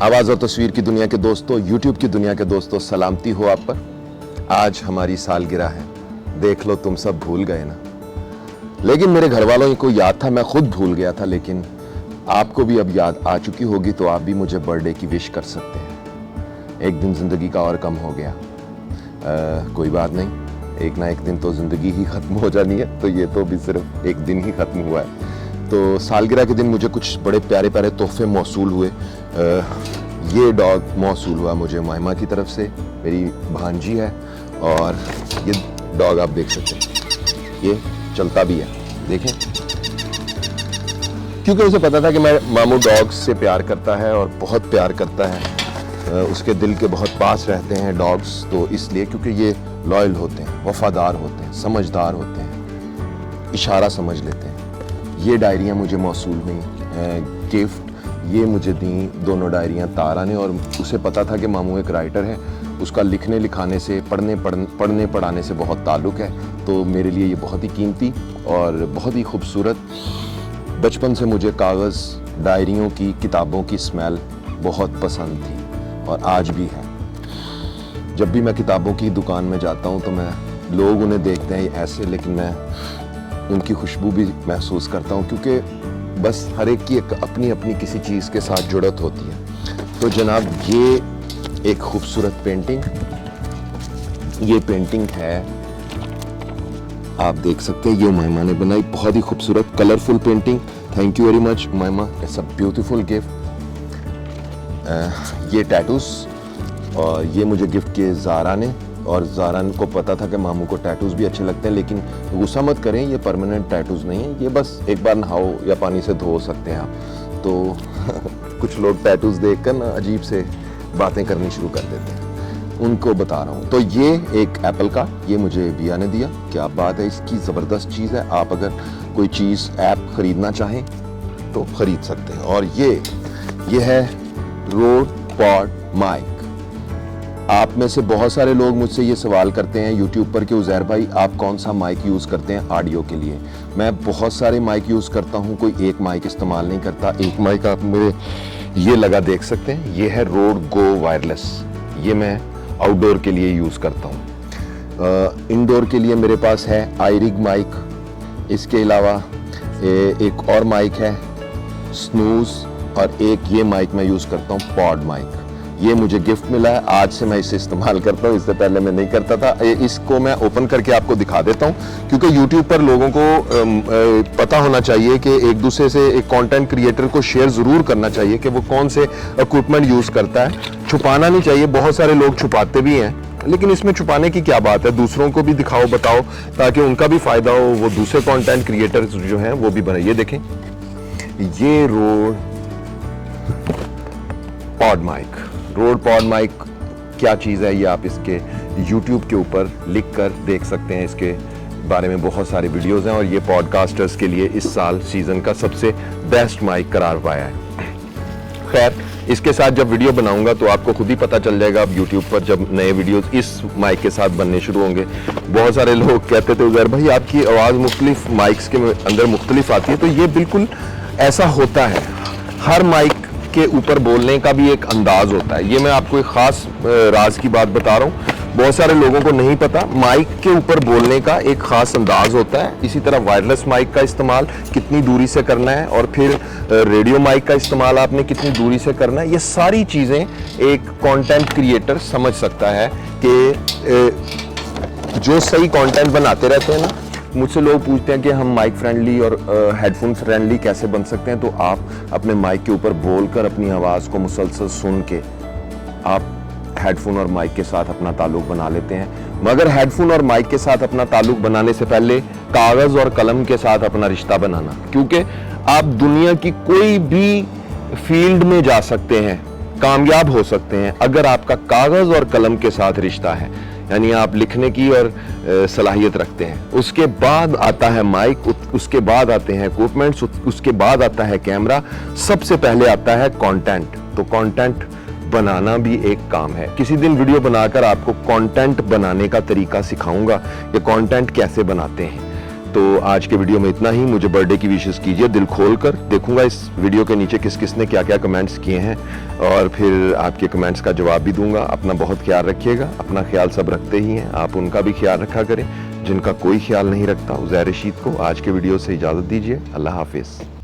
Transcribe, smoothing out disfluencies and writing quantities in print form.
आवाज़ और तस्वीर की दुनिया के दोस्तों, यूट्यूब की दुनिया के दोस्तों, सलामती हो आप पर। आज हमारी सालगिरह है। देख लो तुम सब भूल गए ना, लेकिन मेरे घर वालों को याद था, मैं खुद भूल गया था। लेकिन आपको भी अब याद आ चुकी होगी, तो आप भी मुझे बर्थडे की विश कर सकते हैं। एक दिन ज़िंदगी का और कम हो गया। कोई बात नहीं, एक ना एक दिन तो ज़िंदगी ही ख़त्म हो जानी है, तो ये तो भी सिर्फ एक दिन ही ख़त्म हुआ है। तो सालगिरह के दिन मुझे कुछ बड़े प्यारे प्यारे तोहफे मौसूल हुए। ये डॉग मौसूल हुआ मुझे महिमा की तरफ से, मेरी भांजी है। और ये डॉग आप देख सकते हैं, ये चलता भी है, देखें। क्योंकि उसे पता था कि मैं मामू डॉग्स से प्यार करता है और बहुत प्यार करता है, उसके दिल के बहुत पास रहते हैं डॉग्स। तो इसलिए क्योंकि ये लॉयल होते हैं, वफादार होते हैं, समझदार होते हैं, इशारा समझ लेते हैं। ये डायरियाँ मुझे मौसूल हुई, गिफ्ट ये मुझे दी दोनों डायरियाँ तारा ने। और उसे पता था कि मामू एक राइटर है, उसका लिखने लिखाने से, पढ़ने पढ़ाने से बहुत ताल्लुक़ है। तो मेरे लिए ये बहुत ही कीमती और बहुत ही खूबसूरत। बचपन से मुझे कागज़, डायरियों की, किताबों की स्मेल बहुत पसंद थी और आज भी है। जब भी मैं किताबों की दुकान में जाता हूँ तो लोग उन्हें देखते हैं ऐसे, लेकिन मैं उनकी खुशबू भी महसूस करता हूँ, क्योंकि बस हर एक की एक अपनी अपनी किसी चीज़ के साथ जुड़त होती है। तो जनाब, ये एक खूबसूरत पेंटिंग, ये पेंटिंग है, आप देख सकते हैं, ये महिमा ने बनाई। बहुत ही खूबसूरत colourful painting. Thank you very much महिमा, इट्स अ ब्यूटीफुल गिफ्ट। ये टैटूज, और ये मुझे गिफ्ट किए ज़ारा ने। और ज़ारा को पता था कि मामू को टैटूज़ भी अच्छे लगते हैं, लेकिन गुस्सा मत करें, ये परमानेंट टैटूज़ नहीं है, ये बस एक बार नहाओ या पानी से धो सकते हैं आप। तो कुछ लोग टैटूज़ देखकर ना अजीब से बातें करनी शुरू कर देते हैं, उनको बता रहा हूँ। तो ये एक एप्पल का, ये मुझे बिया ने दिया। क्या बात है, इसकी ज़बरदस्त चीज़ है। आप अगर कोई चीज़ ऐप ख़रीदना चाहें तो ख़रीद सकते हैं। और ये है रोड पॉड माइक। आप में से बहुत सारे लोग मुझसे ये सवाल करते हैं यूट्यूब पर कि उज़ैर भाई आप कौन सा माइक यूज़ करते हैं ऑडियो के लिए। मैं बहुत सारे माइक यूज़ करता हूँ, कोई एक माइक इस्तेमाल नहीं करता। एक माइक आप मेरे ये लगा देख सकते हैं, ये है रोड गो वायरलेस। ये मैं आउटडोर के लिए यूज़ करता हूँ। इंडोर के लिए मेरे पास है आईरिग माइक। इसके अलावा एक और माइक है स्नूज, और एक ये माइक मैं यूज़ करता हूँ पॉड माइक। ये मुझे गिफ्ट मिला है, आज से मैं इसे इस्तेमाल करता हूँ, इससे पहले मैं नहीं करता था। इसको मैं ओपन करके आपको दिखा देता हूँ, क्योंकि YouTube पर लोगों को पता होना चाहिए कि एक दूसरे से, एक कंटेंट क्रिएटर को शेयर ज़रूर करना चाहिए कि वो कौन से इक्विपमेंट यूज़ करता है। छुपाना नहीं चाहिए, बहुत सारे लोग छुपाते भी हैं, लेकिन इसमें छुपाने की क्या बात है। दूसरों को भी दिखाओ, बताओ, ताकि उनका भी फ़ायदा हो, वो दूसरे कॉन्टेंट क्रिएटर जो हैं वो भी बने। ये देखें, ये रोड पॉड माइक क्या चीज़ है, ये आप इसके YouTube के ऊपर लिख कर देख सकते हैं। इसके बारे में बहुत सारे वीडियोस हैं, और ये पॉडकास्टर्स के लिए इस साल सीज़न का सबसे बेस्ट माइक करार पाया है। खैर, इसके साथ जब वीडियो बनाऊंगा तो आपको खुद ही पता चल जाएगा। अब YouTube पर जब नए वीडियोस इस माइक के साथ बनने शुरू होंगे, बहुत सारे लोग कहते थे उज़ैर भाई आपकी आवाज़ मुख्तलिफ माइक्स के अंदर मुख्तलिफ आती है। तो ये बिल्कुल ऐसा होता है, हर माइक के ऊपर बोलने का भी एक अंदाज होता है। ये मैं आपको एक ख़ास राज की बात बता रहा हूँ, बहुत सारे लोगों को नहीं पता। माइक के ऊपर बोलने का एक ख़ास अंदाज होता है। इसी तरह वायरलेस माइक का इस्तेमाल कितनी दूरी से करना है, और फिर रेडियो माइक का इस्तेमाल आपने कितनी दूरी से करना है, ये सारी चीज़ें एक कंटेंट क्रिएटर समझ सकता है। कि जो सही कंटेंट बनाते रहते हैं ना, मुझसे लोग पूछते हैं कि हम माइक फ्रेंडली और हेडफोन फ्रेंडली कैसे बन सकते हैं। तो आप अपने माइक के ऊपर बोलकर अपनी आवाज़ को मुसलसल सुन के आप हेडफोन और माइक के साथ अपना ताल्लुक़ बना लेते हैं। मगर हेडफोन और माइक के साथ अपना ताल्लुक़ बनाने से पहले कागज़ और कलम के साथ अपना रिश्ता बनाना, क्योंकि आप दुनिया की कोई भी फील्ड में जा सकते हैं, कामयाब हो सकते हैं, अगर आपका कागज़ और कलम के साथ रिश्ता है, यानी आप लिखने की और सलाहियत रखते हैं। उसके बाद आता है माइक, उसके बाद आते हैं इक्विपमेंट्स, उसके बाद आता है कैमरा, सबसे पहले आता है कंटेंट। तो कंटेंट बनाना भी एक काम है। किसी दिन वीडियो बनाकर आपको कंटेंट बनाने का तरीका सिखाऊंगा कि कंटेंट कैसे बनाते हैं। तो आज के वीडियो में इतना ही। मुझे बर्थडे की विशेस कीजिए दिल खोल कर। देखूंगा इस वीडियो के नीचे किस किस ने क्या क्या कमेंट्स किए हैं और फिर आपके कमेंट्स का जवाब भी दूंगा। अपना बहुत ख्याल रखिएगा। अपना ख्याल सब रखते ही हैं, आप उनका भी ख्याल रखा करें जिनका कोई ख्याल नहीं रखता। उज़ैर रशीद को आज के वीडियो से इजाज़त दीजिए। अल्लाह हाफिज़।